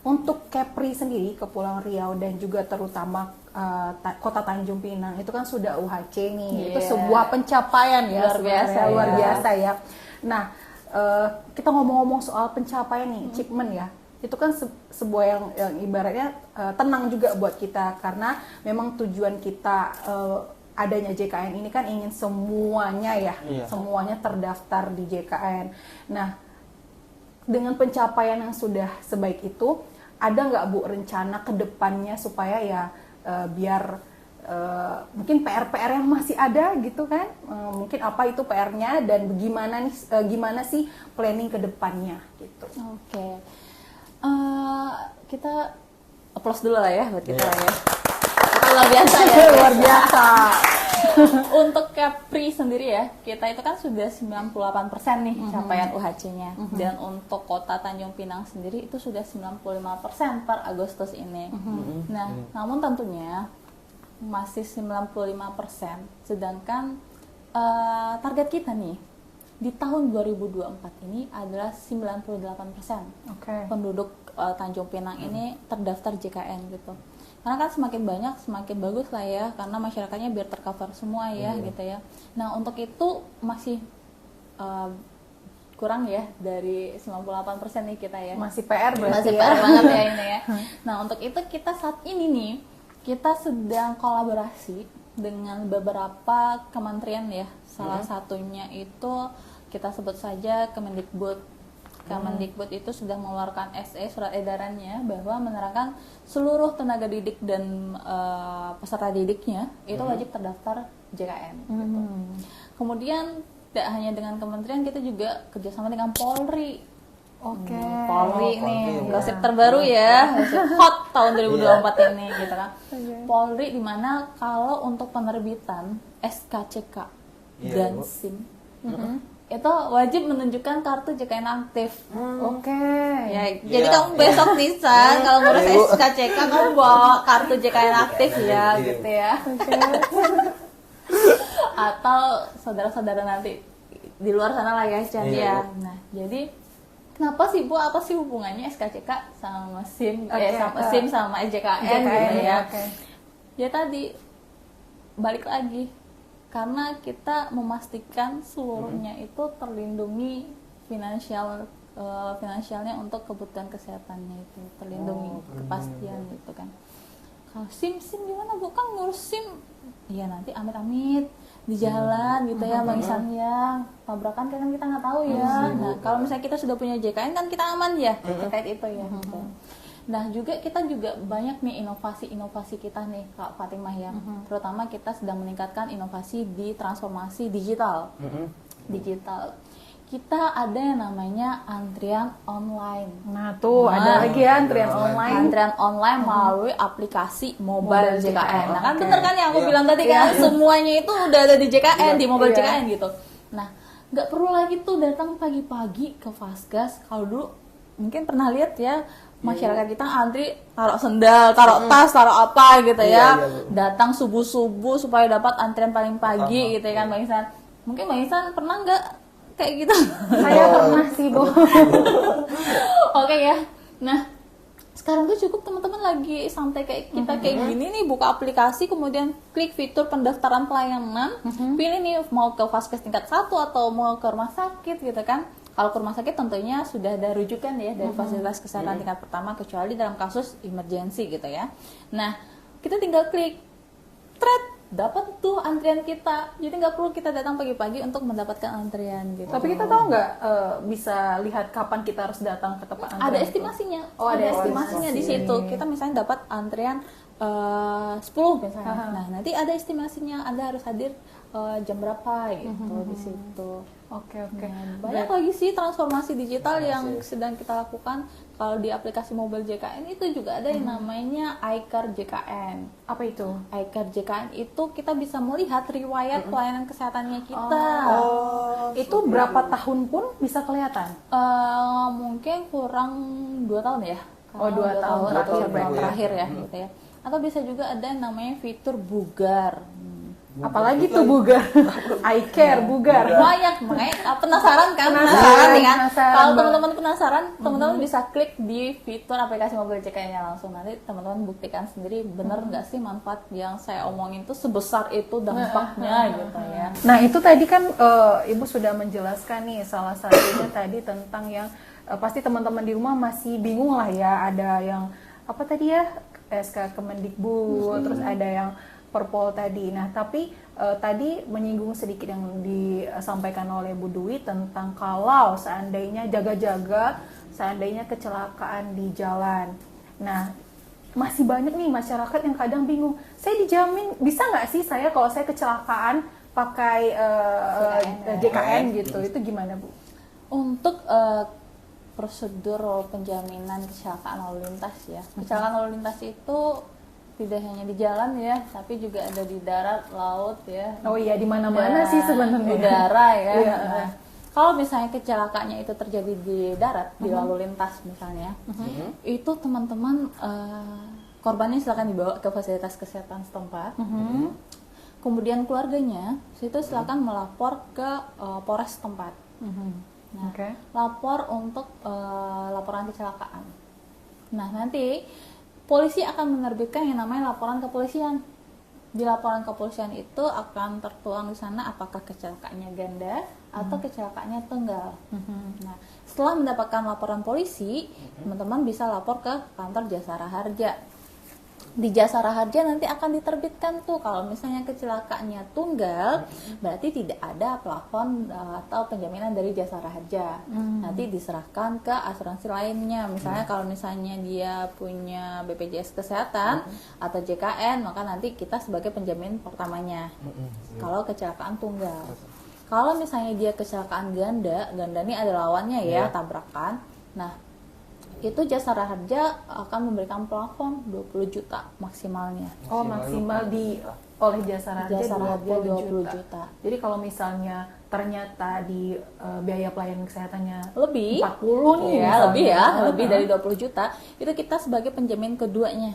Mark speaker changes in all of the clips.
Speaker 1: Untuk Kepri sendiri, Kepulauan Riau dan juga terutama Kota Tanjung Pinang itu kan sudah UHC nih. Itu sebuah pencapaian ya, luar biasa ya. Nah, kita ngomong-ngomong soal pencapaian nih, achievement ya. Itu kan sebuah yang ibaratnya tenang juga buat kita, karena memang tujuan kita adanya JKN ini kan ingin semuanya ya, semuanya terdaftar di JKN. Nah, dengan pencapaian yang sudah sebaik itu, ada nggak Bu rencana ke depannya supaya ya biar mungkin PR-PR yang masih ada gitu kan, mungkin apa itu PR-nya dan gimana sih planning ke depannya gitu.
Speaker 2: Oke. Kita applause dulu lah ya buat kita lah ya. Kita luar biasa ya.
Speaker 1: Luar biasa.
Speaker 2: Untuk Kepri sendiri ya, kita itu kan sudah 98% nih capaian UHC-nya. Dan untuk Kota Tanjung Pinang sendiri itu sudah 95% per Agustus ini. Nah, namun tentunya masih 95%, sedangkan target kita nih di tahun 2024 ini adalah 98% penduduk Tanjung Pinang ini terdaftar JKN gitu. Karena kan semakin banyak semakin bagus lah ya, karena masyarakatnya biar tercover semua ya gitu ya. Nah, untuk itu masih kurang ya dari 98% nih kita ya.
Speaker 1: Masih PR berarti.
Speaker 2: Masih PR banget ya ini ya. Nah, untuk itu kita saat ini nih kita sedang kolaborasi dengan beberapa kementerian ya. Salah satunya itu kita sebut saja Kemendikbud. Kemendikbud itu sudah mengeluarkan SE, surat edarannya, bahwa menerangkan seluruh tenaga didik dan peserta didiknya itu wajib terdaftar JKN. Gitu. Kemudian tidak hanya dengan kementerian, kita juga kerjasama dengan Polri. Polri nih, gosip terbaru ya, gosip hot tahun 2024 ini gitu kan. Polri dimana kalau untuk penerbitan SKCK dan SIM itu wajib menunjukkan kartu JKN aktif. Ya, jadi kamu besok bisa kalau ngurus SKCK kamu bawa kartu JKN aktif ya, gitu ya. Atau saudara-saudara nanti di luar sana lah ya, ya. Nah, jadi kenapa sih Bu? Apa sih hubungannya SKCK sama SIM? Sama SIM sama JKN gitu ya. Ya tadi balik lagi. Karena kita memastikan seluruhnya itu terlindungi finansialnya untuk kebutuhan kesehatannya itu terlindungi, kepastian gitu kan. Kalau SIM gimana Bu? Kan ngurus SIM ya nanti amit-amit di jalan gitu ya, Bang Isan ya, tabrakan kan kita nggak tahu ya. Nah, kalau misalnya kita sudah punya JKN kan kita aman ya terkait itu ya. Gitu. Nah, kita juga banyak nih inovasi kita nih Kak Fatimah ya. Terutama kita sedang meningkatkan inovasi di transformasi digital. Kita ada yang namanya antrian online.
Speaker 1: Nah, ada lagi ya antrian online.
Speaker 2: Antrian online melalui aplikasi mobile JKN. Nah, kan bener kan yang aku bilang tadi kan, semuanya itu udah ada di JKN, di mobile JKN gitu. Nah, nggak perlu lagi tuh datang pagi-pagi ke Fasgas. Kalau dulu mungkin pernah lihat ya, masyarakat kita antri taruh sendal, taruh tas, taruh apa gitu ya. Datang subuh-subuh supaya dapat antrian paling pagi gitu ya kan Bang Isan. Mungkin Bang Isan pernah nggak kayak gitu?
Speaker 1: Saya pernah sih Bu.
Speaker 2: Oke ya. Nah, sekarang tuh cukup teman-teman lagi santai kayak kita kayak gini nih, buka aplikasi kemudian klik fitur pendaftaran pelayanan, pilih nih mau ke Vaskes tingkat 1 atau mau ke rumah sakit gitu kan. Kalau ke rumah sakit tentunya sudah ada rujukan ya dari fasilitas kesehatan tingkat pertama, kecuali dalam kasus emergency gitu ya. Nah, kita tinggal klik dapat tuh antrian kita, jadi nggak perlu kita datang pagi-pagi untuk mendapatkan antrian gitu.
Speaker 1: Tapi kita tahu nggak bisa lihat kapan kita harus datang ke tempat antrian?
Speaker 2: Ada estimasinya. Ada estimasinya di situ. Kita misalnya dapat antrian 10 misalnya. Nah, nanti ada estimasinya, Anda harus hadir jam berapa gitu di situ.
Speaker 1: Oke.
Speaker 2: Nah, banyak lagi sih transformasi digital yang sedang kita lakukan. Kalau di aplikasi mobile JKN itu juga ada yang namanya iCar JKN.
Speaker 1: Apa itu?
Speaker 2: iCar JKN itu kita bisa melihat riwayat pelayanan kesehatannya kita.
Speaker 1: Itu berapa tahun pun bisa kelihatan?
Speaker 2: Mungkin kurang 2 tahun ya.
Speaker 1: 2 tahun
Speaker 2: terakhir ya gitu ya. Atau bisa juga ada yang namanya fitur bugar.
Speaker 1: Apalagi tuh bugar, I care bugar.
Speaker 2: Banyak, makanya penasaran kan?
Speaker 1: Penasaran
Speaker 2: nih kan?
Speaker 1: penasaran.
Speaker 2: Kalau teman-teman penasaran, teman-teman bisa klik di fitur aplikasi mobil JKN-nya langsung. Nanti teman-teman buktikan sendiri bener nggak sih manfaat yang saya omongin itu sebesar itu dampaknya gitu ya.
Speaker 1: Nah itu tadi kan Ibu sudah menjelaskan nih salah satunya tadi tentang yang pasti teman-teman di rumah masih bingung lah ya, ada yang apa tadi ya SK Kemendikbud, terus ada yang Perpol tadi. Nah, tapi tadi menyinggung sedikit yang disampaikan oleh Bu Dwi tentang kalau seandainya jaga-jaga, seandainya kecelakaan di jalan. Nah, masih banyak nih masyarakat yang kadang bingung. Saya dijamin bisa nggak sih saya kalau saya kecelakaan pakai JKN gitu? Itu gimana, Bu?
Speaker 2: Untuk prosedur penjaminan kecelakaan lalu lintas ya. Kecelakaan lalu lintas itu tidak hanya di jalan ya, tapi juga ada di darat, laut ya.
Speaker 1: Oh iya, di mana-mana sih sebenarnya.
Speaker 2: Udara ya.
Speaker 1: Iya.
Speaker 2: Nah, kalau misalnya kecelakaannya itu terjadi di darat, di lalu lintas misalnya, itu teman-teman korbannya silakan dibawa ke fasilitas kesehatan setempat. Kemudian keluarganya itu silakan melapor ke Polres setempat. Nah, lapor untuk laporan kecelakaan. Nah, nanti polisi akan menerbitkan yang namanya laporan kepolisian. Di laporan kepolisian itu akan tertuang di sana apakah kecelakaannya ganda atau kecelakaannya tunggal. Nah, setelah mendapatkan laporan polisi, teman-teman bisa lapor ke kantor Jasara Harja. Di Jasara Harja nanti akan diterbitkan tuh kalau misalnya kecelakaannya tunggal, berarti tidak ada plafon atau penjaminan dari Jasara Harja. Nanti diserahkan ke asuransi lainnya. Misalnya kalau misalnya dia punya BPJS Kesehatan atau JKN, maka nanti kita sebagai penjamin pertamanya. Kalau kecelakaan tunggal. Kalau misalnya dia kecelakaan ganda ini ada lawannya ya, tabrakan. Nah, itu Jasara Harja akan memberikan plafon 20 juta maksimalnya.
Speaker 1: Oh, maksimal oleh Jasara Harja 20 juta. Jadi kalau misalnya ternyata di biaya pelayanan kesehatannya
Speaker 2: lebih
Speaker 1: 40 nih
Speaker 2: ya, lebih dari 20 juta, itu kita sebagai penjamin keduanya.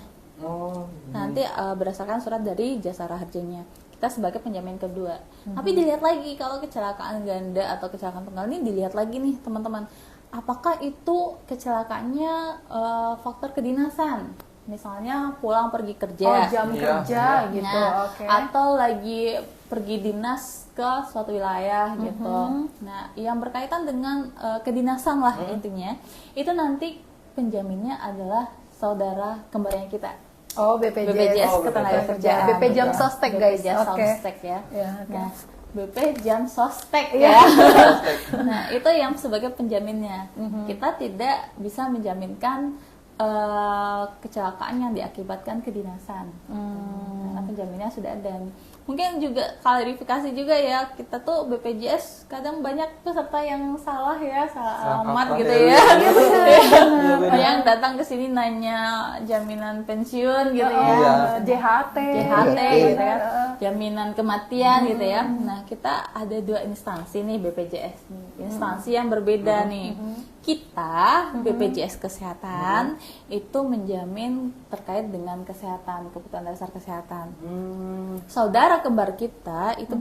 Speaker 2: Nanti berdasarkan surat dari Jasara Harjanya, kita sebagai penjamin kedua. Tapi dilihat lagi kalau kecelakaan ganda atau kecelakaan tunggal ini dilihat lagi nih teman-teman. Apakah itu kecelakaannya faktor kedinasan? Misalnya pulang pergi kerja,
Speaker 1: jam kerja gitu,
Speaker 2: nah, atau lagi pergi dinas ke suatu wilayah gitu. Nah, yang berkaitan dengan kedinasan lah intinya, itu nanti penjaminnya adalah saudara kembarnya kita.
Speaker 1: Oh, BPJS
Speaker 2: Ketenagakerjaan.
Speaker 1: BP Jam Sostek guys.
Speaker 2: BPJS Sostek ya. Nah, BP Jam Sostek
Speaker 1: ya.
Speaker 2: Nah, itu yang sebagai penjaminnya. Kita tidak bisa menjaminkan kecelakaan yang diakibatkan kedinasan. Karena penjaminnya sudah ada. Mungkin juga klarifikasi juga ya, kita tuh BPJS kadang banyak peserta yang salah ya, salah alamat gitu ya. Yang datang ke sini nanya jaminan pensiun gitu ya, JHT gitu ya, jaminan kematian gitu ya. Nah, kita ada dua instansi nih BPJS nih, instansi yang berbeda nih. Kita BPJS Kesehatan itu menjamin terkait dengan kesehatan, kebutuhan dasar kesehatan. Saudara kembar kita itu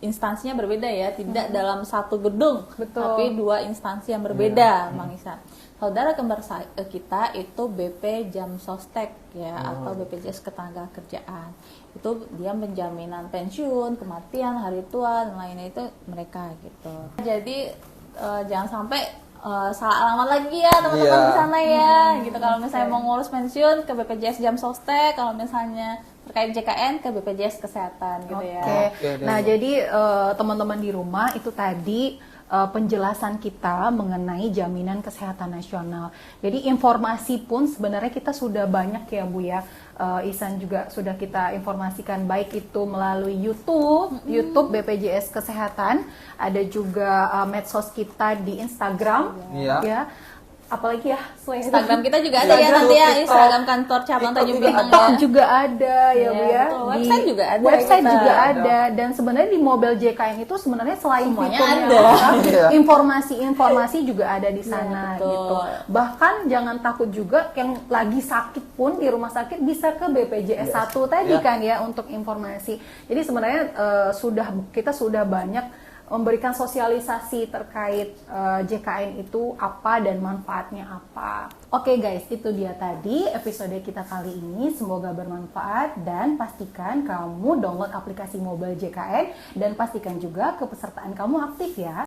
Speaker 2: instansinya berbeda ya, tidak dalam satu gedung, tapi dua instansi yang berbeda, Bang Isan. Saudara kembar kita itu BP Jam Sostek ya, atau BPJS Ketenagakerjaan. Itu dia penjaminan pensiun, kematian, hari tua dan lainnya itu mereka gitu. Jadi jangan sampai salah alamat lagi ya teman-teman di sana ya, gitu. Kalau misalnya mau ngurus pensiun ke BPJS Jam Sostek, kalau misalnya terkait JKN ke BPJS Kesehatan gitu ya.
Speaker 1: Nah, jadi teman-teman di rumah itu tadi penjelasan kita mengenai jaminan kesehatan nasional. Jadi informasi pun sebenarnya kita sudah banyak ya Bu ya. Ihsan juga sudah kita informasikan baik itu melalui YouTube BPJS Kesehatan, ada juga medsos kita di Instagram ya. apalagi ya selain
Speaker 2: Instagram
Speaker 1: itu.
Speaker 2: kita juga ada ya nanti ya, Instagram kantor cabang Tanjung Pinang
Speaker 1: TikTok
Speaker 2: ya.
Speaker 1: juga ada ya Bu ya.
Speaker 2: Betul. Website juga ada.
Speaker 1: Website
Speaker 2: kita.
Speaker 1: juga ada, dan sebenarnya di Mobile JKN itu sebenarnya selain
Speaker 2: Semuanya
Speaker 1: fiturnya
Speaker 2: ada.
Speaker 1: apa, informasi-informasi juga ada di sana
Speaker 2: betul.
Speaker 1: gitu. Bahkan jangan takut juga yang lagi sakit pun di rumah sakit bisa ke BPJS 1 tadi kan ya untuk informasi. Jadi sebenarnya kita sudah banyak memberikan sosialisasi terkait JKN itu apa dan manfaatnya apa. Oke guys, itu dia tadi episode kita kali ini. Semoga bermanfaat dan pastikan kamu download aplikasi Mobile JKN dan pastikan juga kepesertaan kamu aktif ya.